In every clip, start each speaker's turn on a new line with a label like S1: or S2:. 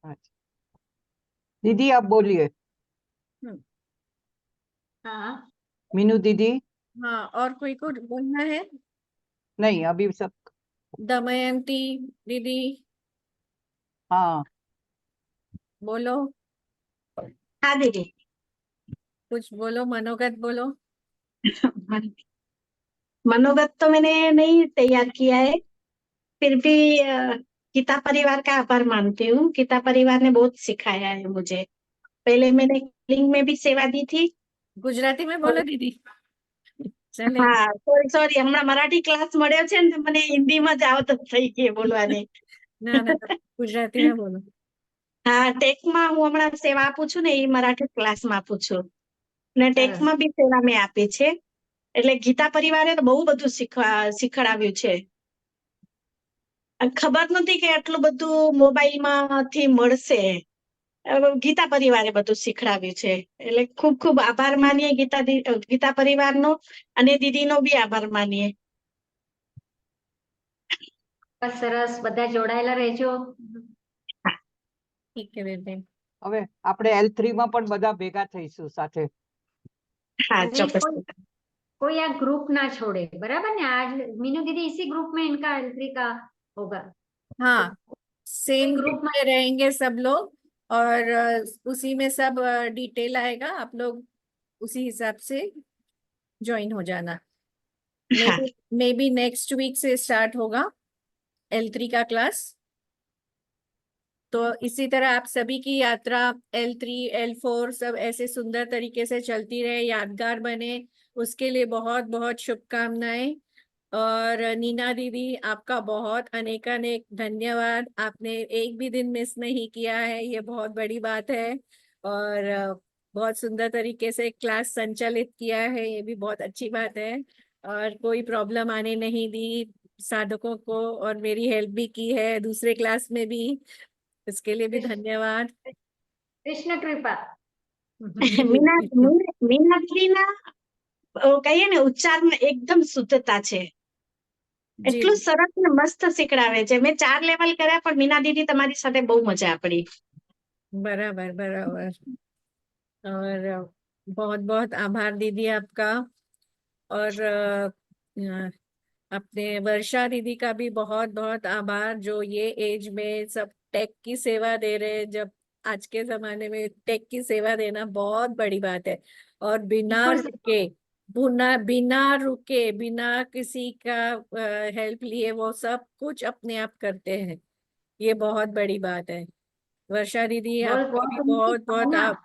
S1: अच्छा, दीदी आप बोलिए।
S2: हम्म, हाँ
S1: मीनू दीदी।
S2: हाँ, और कोई को बोलना है?
S1: नहीं, अभी सब।
S2: दमयंती दीदी
S1: हाँ।
S2: बोलो,
S3: हाँ दीदी।
S2: कुछ बोलो, मनोगत बोलो।
S3: मनोगत तो मैंने नहीं तैयार किया है, फिर भी गीता परिवार का आभार मानती हूँ। गीता परिवार ने बहुत सिखाया है मुझे। पहले मैंने लिंग में भी सेवा दी थी।
S2: गुजराती में बोलो दीदी, चले।
S3: હા સોરી હમણાં મરાઠી ક્લાસ મળ્યો છે ને તો મને હિન્દીમાં જ આવડત થઈ ગઈ બોલવાની.
S2: ना ना, गुजराती में बोलो।
S3: હા ટેકમાં હું હમણાં સેવા આપું છું ને એ મરાઠી ક્લાસમાં આપું છું ને ટેકમાં બી સેવા મેં આપી છે. એટલે ગીતા પરિવારે તો બહુ બધું શીખવાડ્યું છે. ખબર નથી કે આટલું બધું મોબાઈલમાંથી મળશે. ગીતા પરિવારે બધું શીખડાવ્યું છે એટલે ખૂબ ખૂબ આભાર માનીએ ગીતા પરિવારનો અને દીદીનો બી આભાર માનીએ.
S4: સરસ, બધા જોડાયેલા રહેજો.
S2: ठीक है बेटे।
S1: હવે આપણે L3 માં પણ બધા ભેગા થઈશું સાથે.
S3: હા
S4: અને
S3: ચોક્કસ.
S4: कोई आ ग्रुप ना छोड़े, बराबर ना? आज मीनू दीदी इसी ग्रुप में इनका एंट्री का होगा।
S2: हाँ, सेम
S4: कोई
S2: ग्रुप
S4: ग्रुप
S2: में रहेंगे सब लोग, और उसी में सब डिटेल आएगा, आप लोग उसी हिसाब से ज्वाइन हो जाना।
S3: हाँ
S2: मे बी नेक्स्ट वीक से स्टार्ट होगा L3 का क्लास। तो इसी तरह आप सभी की यात्रा L3 L4 सब ऐसे सुंदर तरीके से चलती रहे, यादगार बने, उसके लिए बहुत बहुत शुभकामनाएं। और नीना दीदी, आपका बहुत अनेकानेक धन्यवाद। आपने एक भी दिन मिस नहीं किया है, ये बहुत बड़ी बात है। और बहुत सुंदर तरीके से क्लास संचालित किया है, ये भी बहुत अच्छी बात है। और कोई प्रॉब्लम आने नहीं दी साधकों को, और मेरी हेल्प भी की है दूसरे क्लास में भी, इसके लिए भी धन्यवाद।
S4: कृष्ण कृपा।
S3: મીનાક્ષીના કહીએ ને ઉચ્ચારમાં એકદમ શુદ્ધતા છે.
S2: जी
S3: એટલું સરસ ને મસ્ત શીખડાવે છે. મેં 4 લેવલ કર્યા પણ મીના દીદી તમારી સાથે બહુ મજા પડી.
S2: बराबर बराबर। और बहुत बहुत आभार दीदी आपका। और अपने वर्षा दीदी का भी बहुत बहुत आभार, जो ये एज में सब टेक की सेवा दे रहे हैं। जब आज के जमाने में टेक की सेवा देना बहुत बड़ी बात है, और बिना किसी का हेल्प लिए वो सब कुछ अपने आप करते हैं। ये बहुत बड़ी बात है। वर्षा दीदी आपका भी बहुत बहुत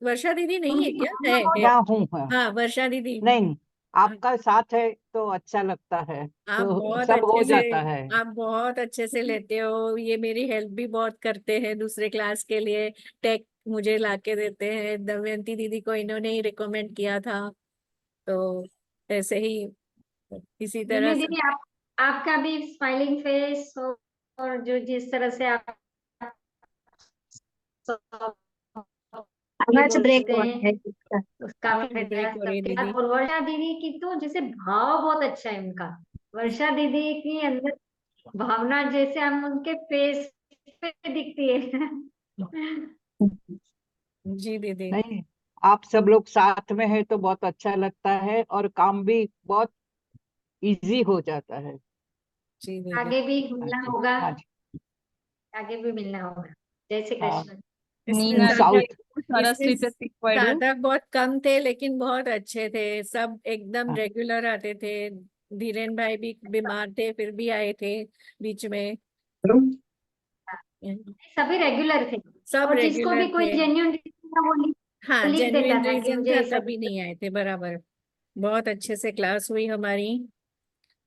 S2: वर्षा दीदी नहीं है क्या? है
S1: क्या हूँ है?
S2: हाँ, वर्षा दीदी।
S1: नहीं, आपका साथ है तो अच्छा लगता है,
S2: आप
S1: तो
S2: बहुत
S1: सब हो
S2: अच्छे से
S1: जाता है।
S2: आप बहुत अच्छे से लेते हो, ये मेरी हेल्प भी बहुत करते हैं दूसरे क्लास के लिए, टेक मुझे लाके देते हैं। दमयंती दीदी को इन्होंने ही रिकमेंड किया था, तो ऐसे ही इसी तरह
S4: मीनू
S2: से।
S4: दीदी, आपका भी स्माइलिंग फेस और जो जिस तरह से आप ये
S3: અવાજ બ્રેક
S4: बोलते हैं
S3: है.
S4: उसका
S2: ब्रेक हो रही है
S4: सबके
S2: दीदी।
S4: साथ। और वर्षा दीदी की तो जैसे भाव बहुत अच्छा है उनका। वर्षा दीदी की अंदर भावना जैसे हम उनके फेस पे दिखती है।
S2: जी दीदी।
S1: नहीं, आप सब लोग साथ में है तो बहुत अच्छा लगता है और काम भी बहुत इजी हो जाता है।
S2: जी दीदी।
S4: आगे भी
S1: हाँ
S4: मिलना
S1: जी,
S4: होगा,
S1: हाँ जी।
S4: आगे भी मिलना होगा। जय श्री
S1: हाँ,
S4: कृष्ण।
S2: इसमें
S1: साउथ।
S5: સરસ રીતે શીખવાડ્યું।
S2: साधक बहुत कम थे लेकिन बहुत अच्छे थे, सब एकदम
S1: हाँ।
S2: रेगुलर आते थे। धीरेन भाई भी बीमार थे, फिर भी आए थे बीच में।
S4: सभी रेगुलर थे,
S2: सब
S4: और जिसको भी
S2: रेगुलर
S4: कोई
S2: थे।
S4: जेन्युइन रीजन था वो
S2: हाँ,
S4: लिख देता
S2: जेन्युइन
S4: था कि
S2: रीजन
S4: मुझे
S2: था
S4: ऐसा
S2: तभी नहीं आए थे, बराबर। बहुत अच्छे से क्लास हुई हमारी।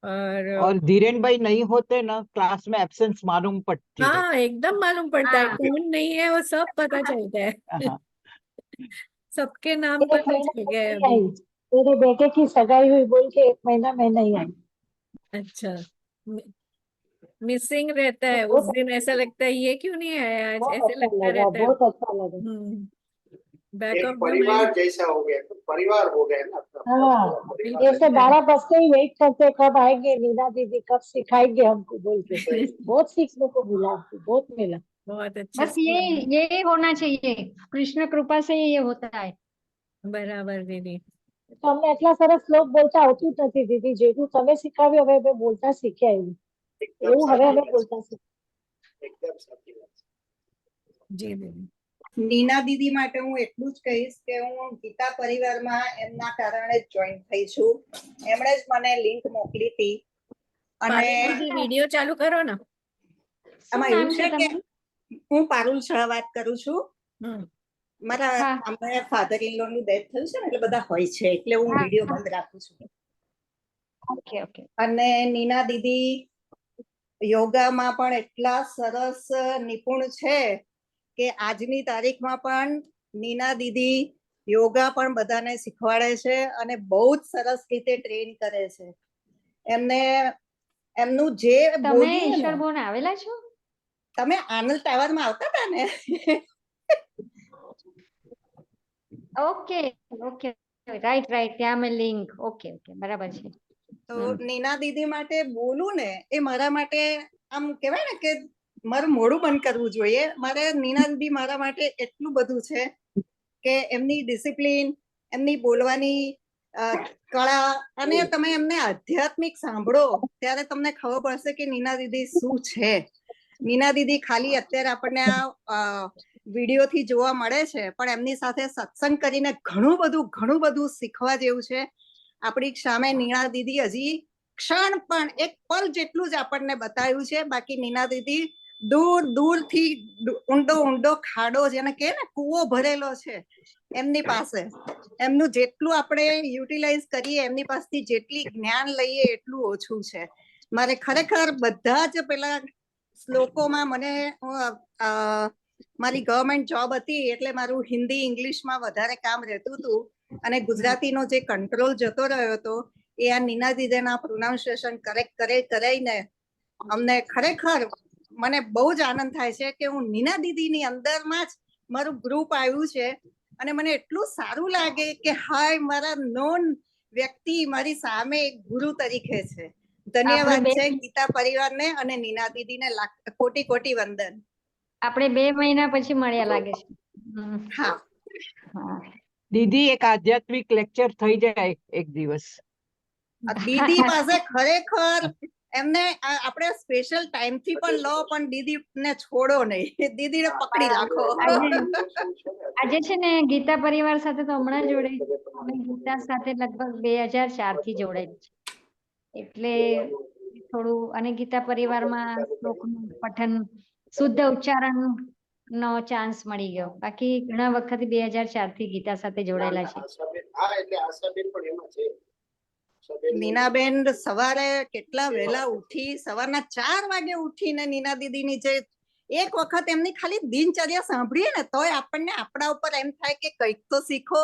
S2: और
S1: और धीरेन भाई नहीं होते ना क्लास में एब्सेंस मालूम पड़ती है।
S2: हाँ, एकदम मालूम पड़ता है
S4: हाँ।
S2: कौन नहीं है, वो सब पता चलता है।
S1: हाँ।
S2: सबके नाम
S3: एक
S2: पता
S3: महीना
S2: चल
S3: तक
S2: गए
S3: नहीं
S2: अभी।
S3: आई. तेरे बेटे की सगाई हुई बोल के 1 महीना मैं नहीं आई.
S2: अच्छा, मिसिंग रहता है उस
S3: बहुत
S2: दिन, ऐसा लगता है ये क्यों नहीं आया आज,
S3: बहुत
S2: ऐसे
S3: अच्छा
S2: लगता
S3: लगा,
S2: रहता है।
S3: बहुत अच्छा लगा.
S2: बैक
S6: एक
S2: ऑफ द
S6: परिवार
S2: माइंड।
S6: जैसा हो गया, तो परिवार हो गया ना अपना,
S3: हाँ
S6: परिवार।
S3: जैसे 12 बजते ही वेट करते कब आएंगे नीना दीदी, कब सिखाएंगे हमको बोल के. बहुत सीखने को मिला, बहुत मिला.
S2: बहुत अच्छा
S4: बस ये होना चाहिए, कृष्ण कृपा से ये होता है।
S2: बराबर दीदी।
S7: તો અમને એટલા સરસ શ્લોક બોલતા આવતું જ નથી દીદી, જેટલું તમે શીખવ્યું હવે અમે બોલતા શીખ્યા
S6: एकदम
S7: એવું હવે
S6: साચी
S7: અમે
S6: बात
S7: બોલતા શીખ્યા.
S6: है। एकदम साચी बात है।
S2: जी दीदी।
S8: નીના દીદી માટે હું એટલું જ કહીશ કે હું ગીતા પરિવારમાં એમના કારણે જ જોઈન થઈ છું. એમણે જ મને લિંક મોકલી હતી અને
S2: दीदी वीडियो चालू करो ना।
S8: આમાં
S4: શું
S8: એવું
S4: નામ
S8: છે
S4: છે
S8: કે
S4: તમારું?
S8: હું પારુલ શાહ વાત કરું છું.
S2: हम्म।
S8: મારા
S4: હા.
S8: અમે ફાધર ઇન લો નું ડેથ થયું છે ને એટલે બધા હોય છે એટલે હું
S4: હા.
S8: વિડીયો બંધ રાખું છું.
S4: Okay okay.
S8: અને નીના દીદી યોગામાં પણ એટલા સરસ નિપુણ છે કે આજની તારીખમાં પણ નીના દીદી યોગા પણ બધાને શીખવાડે છે અને બહુ જ સરસ રીતે ટ્રેન કરે છે. એમને એમનું જે
S4: તમે
S8: બોલ્યું ને,
S4: ઈશ્વર ભુવન આવેલા છો?
S8: તમે આનંદ ટાવરમાં આવતા હતા ને?
S4: ઓકે ઓકે, રાઈટ રાઈટ, ત્યાં મેં લિંક. ઓકે ઓકે, બરાબર છે.
S8: તો નીના દીદી માટે બોલું ને એ મારા માટે આમ કહેવાય ને કે મારું મોઢું બંધ કરવું જોઈએ. મારે નીના દીદી મારા માટે એટલું બધું છે કે એમની ડિસિપ્લિન, એમની બોલવાની કળા, અને તમે એમને આધ્યાત્મિક સાંભળો ત્યારે તમને ખબર પડશે કે નીના દીદી શું છે. નીના દીદી ખાલી અત્યારે આપણને આ વિડીયોથી જોવા મળે છે પણ એમની સાથે સત્સંગ કરીને ઘણું બધું શીખવા જેવું છે. આપણી સામે નીના દીદી હજી ક્ષણ પણ એક પલ જેટલું જ આપણને બતાવ્યું છે. બાકી નીના દીદી દૂરથી ઊંડો ખાડો જેને કહે ને કૂવો ભરેલો છે એમની પાસે. એમનું જેટલું આપણે યુટિલાઇઝ કરીએ, એમની પાસેથી જેટલી જ્ઞાન લઈએ એટલું ઓછું છે. મારે ખરેખર બધા જ પેલા શ્લોકોમાં મને મારી ગવર્મેન્ટ જોબ હતી એટલે મારું હિન્દી ઇંગ્લિશમાં વધારે કામ રહેતું હતું અને ગુજરાતીનો જે કંટ્રોલ જતો રહ્યો હતો એ આ નીના દીદીના પ્રોનાઉન્સિએશન કરેક્ટ કરાઈને અમને ખરેખર મને બહુ જ આનંદ થાય છે કે હું નીના દીદીની અંદરમાં જ મારું ગ્રુપ આવ્યું છે અને મને એટલું સારું લાગે કે હાય મારા નોન વ્યક્તિ મારી સામે એક ગુરુ તરીકે છે. ધન્યવાદ છે ગીતા પરિવારને અને નીના દીદીને કોટી કોટી વંદન.
S4: આપણે 2 મહિના પછી મળ્યા લાગે છે.
S8: હા
S1: દીદી એક આધ્યાત્મિક લેક્ચર થઈ જાય એક દિવસ.
S8: દીદી પાસે ખરેખર એમને આપણે સ્પેશિયલ ટાઈમ થી પણ લો પણ દીદીને છોડો નહીં, દીદીને પકડી રાખો.
S4: આજે છે ને ગીતા પરિવાર સાથે તો હમણાં જોડે અમે ગીતા સાથે લગભગ 2004 થી જોડાયેલ છે એટલે થોડું, અને ગીતા પરિવારમાં શ્લોકનું પઠન શુદ્ધ ઉચ્ચારણ નો ચાન્સ મળી ગયો. બાકી ઘણા વખત 2004 થી ગીતા સાથે જોડાયેલા છે.
S6: હા એટલે આશાબેન પણ એમાં છે.
S8: નીનાબેન સવારે કેટલા વહેલા ઉઠી, સવારના 4 વાગે ઉઠીને નીના દીદીની જે એક વખત એમની ખાલી દિનચર્યા સાંભળીએ ને તોય આપણને આપણા ઉપર એમ થાય કે કંઈક તો શીખો.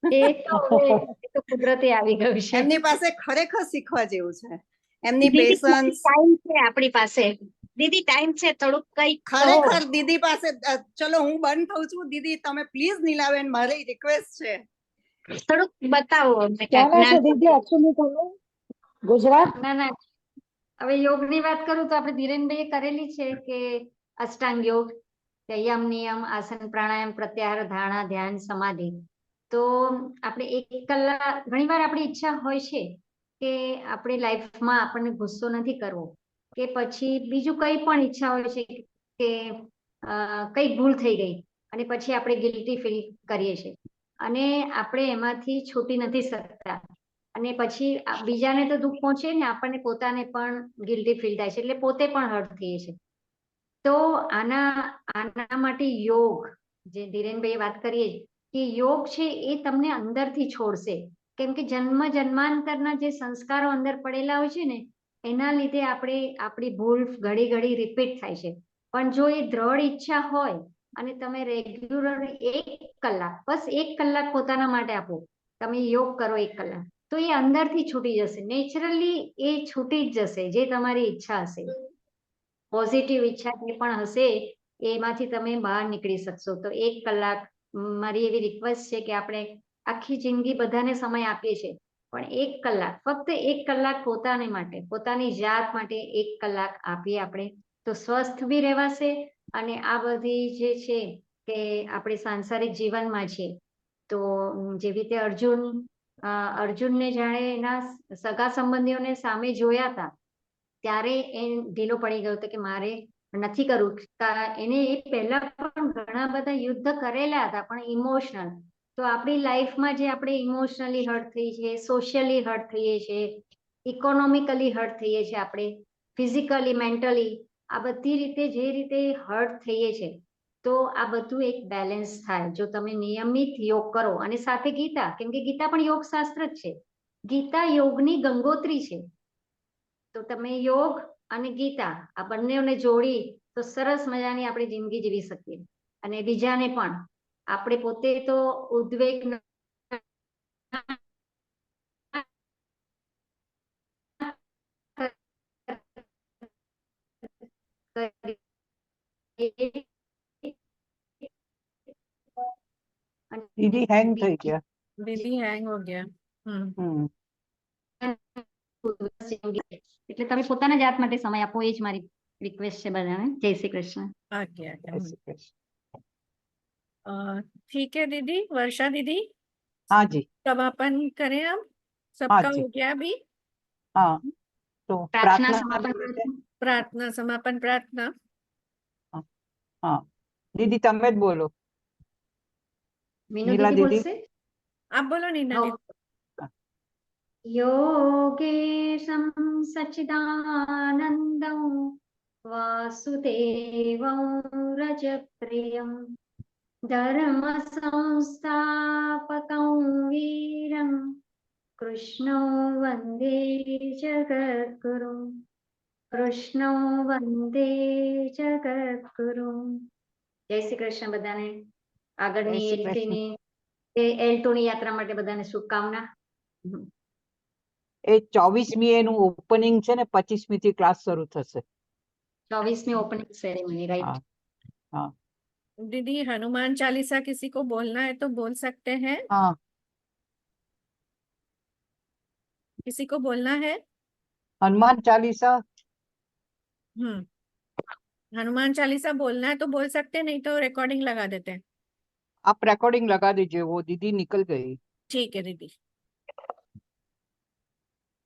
S4: એ તો કુદરતી આવી ગયું છે.
S8: એમની પાસે ખરેખર શીખવા જેવું છે. એમની
S3: દીદી
S8: પેશન્સ
S3: ટાઈમ છે આપણી પાસે. દીદી ટાઈમ છે, થોડુંક કઈ
S8: ખરેખર દીદી પાસે. ચલો હું બંધ થઉં છું દીદી, તમે પ્લીઝ નીલાબેન મારી રિક્વેસ્ટ છે
S3: થોડુંક બતાવો.
S7: ક્યાંના છો દીદી એકચ્યુઅલી તમે? ગુજરાત?
S4: ના ના, હવે યોગની વાત કરું તો આપણે ધીરેનભાઈએ કરેલી છે કે અષ્ટાંગ યોગ, યમ નિયમ આસન પ્રાણાયામ પ્રત્યાહાર ધારણા ધ્યાન સમાધિ. તો આપણે 1 કલાક, ઘણીવાર આપણી ઈચ્છા હોય છે કે આપણે લાઈફમાં આપણને ગુસ્સો નથી કરવો કે પછી બીજું કંઈ પણ ઈચ્છા હોય છે કે કંઈક ભૂલ થઈ ગઈ અને પછી આપણે ગિલ્ટી ફીલ કરીએ છીએ અને આપણે એમાંથી છૂટી નથી શકતા અને પછી બીજાને તો દુઃખ પહોંચે ને આપણને પોતાને પણ ગિલ્ટી ફીલ થાય છે એટલે પોતે પણ હર્ટ થઈએ છે. તો આના માટે યોગ, જે ધીરેનભાઈએ વાત કરીએ કે યોગ છે એ તમને અંદરથી છોડશે, કેમ કે જન્મ જન્માંતરના જે સંસ્કારો અંદર પડેલા હોય છે ને એના લીધે આપણી ભૂલ ઘડી રિપીટ થાય છે. પણ જો એ દ્રઢ ઈચ્છા હોય અને તમે રેગ્યુલર 1 કલાક, બસ 1 કલાક પોતાના માટે આપો, તમે યોગ કરો 1 કલાક, તો એ અંદરથી છૂટી જશે, નેચરલી એ છૂટી જ જશે. જે તમારી ઈચ્છા હશે, પોઝિટિવ ઈચ્છા જે પણ હશે એમાંથી તમે બહાર નીકળી શકશો. તો 1 કલાક મારી એવી રિક્વેસ્ટ છે કે આપણે આખી જિંદગી બધાને સમય આપીએ છીએ પણ 1 કલાક, ફક્ત 1 કલાક પોતાને માટે, પોતાની જાત માટે 1 કલાક આપીએ આપણે તો સ્વસ્થ બી રહેવાશે અને આ બધી જે છે કે આપણે સાંસારિક જીવનમાં છે તો જેવી રીતે અર્જુનને જાણે એના સગા સંબંધીઓને સામે જોયા હતા ત્યારે એ ઢીલો પડી ગયો હતો કે મારે નથી કરવું. એને એ પહેલા પણ ઘણા બધા યુદ્ધ કરેલા હતા પણ ઇમોશનલ. તો આપણી લાઈફમાં જે આપણે ઇમોશનલી હર્ટ થઈએ છીએ, સોશિયલી હર્ટ થઈએ છીએ, ઇકોનોમિકલી હર્ટ થઈએ છીએ, આપણે ફિઝિકલી, મેન્ટલી આ બધી રીતે જે રીતે હર્ટ થઈએ છીએ તો આ બધું એક બેલેન્સ થાય જો તમે નિયમિત યોગ કરો અને સાથે ગીતા, કેમ કે ગીતા પણ યોગ શાસ્ત્ર જ છે. ગીતા યોગની ગંગોત્રી છે. તો તમે યોગ અને ગીતા આ બંનેને જોડી તો સરસ મજાની આપણે જિંદગી જીવી શકીએ અને બીજાને પણ. આપણે પોતે તો ઉદ્વેગ
S1: दीदी हैंग થઈ ગયા.
S2: दीदी हैंग हो गया.
S4: એટલે તમે પોતાના જાત માટે સમય આપો એ જ મારી રિક્વેસ્ટ છે બધાને. જય શ્રી કૃષ્ણ.
S2: आगे आगे.
S1: ऐसे कैसे?
S2: ठीक है दीदी. वर्षा दीदी,
S1: हाँ जी,
S2: समापन करें हम.
S1: हाँ
S2: सबका
S1: जी,
S2: हो गया अभी.
S1: हाँ. तो
S4: પ્રાર્થના
S1: प्रार्थना कर
S4: સમાપન
S1: लेते हैं.
S2: प्रार्थना, समापन प्रार्थना.
S1: हाँ, दीदी તમે જ બોલો.
S4: મીનુ
S1: नीला
S4: દીદી
S1: दीदी.
S4: બોલશે.
S2: आप बोलो नीना
S4: हाँ.
S2: दीदी.
S4: योगेशं सच्चिदानन्दं वासुदेवं रजप्रियं धर्मसंस्थापकं वीरं कृष्णं वन्दे जगद्गुरुं. કૃષ્ણ વંદે જગદ્ગુરુ. જય શ્રી કૃષ્ણ બધાને. આગળની
S1: જય શ્રી કૃષ્ણ.
S4: L2 ની યાત્રા માટે બધાને શુભકામના.
S1: એ 24મી એનું ઓપનિંગ છે ને 25મી થી ક્લાસ શરૂ થશે.
S4: 24મી ઓપનિંગ સેરેમनी, राइट.
S1: हाँ, हाँ,
S2: दीदी हनुमान चालीसा किसी को बोलना है तो बोल सकते हैं.
S1: हाँ.
S2: किसी को बोलना है.
S1: हनुमान चालीसा.
S2: हनुमान चालीसा बोलना है तो बोल सकते हैं, नहीं तो रिकॉर्डिंग लगा देते हैं.
S1: आप रिकॉर्डिंग लगा दीजिए, वो दीदी निकल गई.
S2: ठीक है दीदी.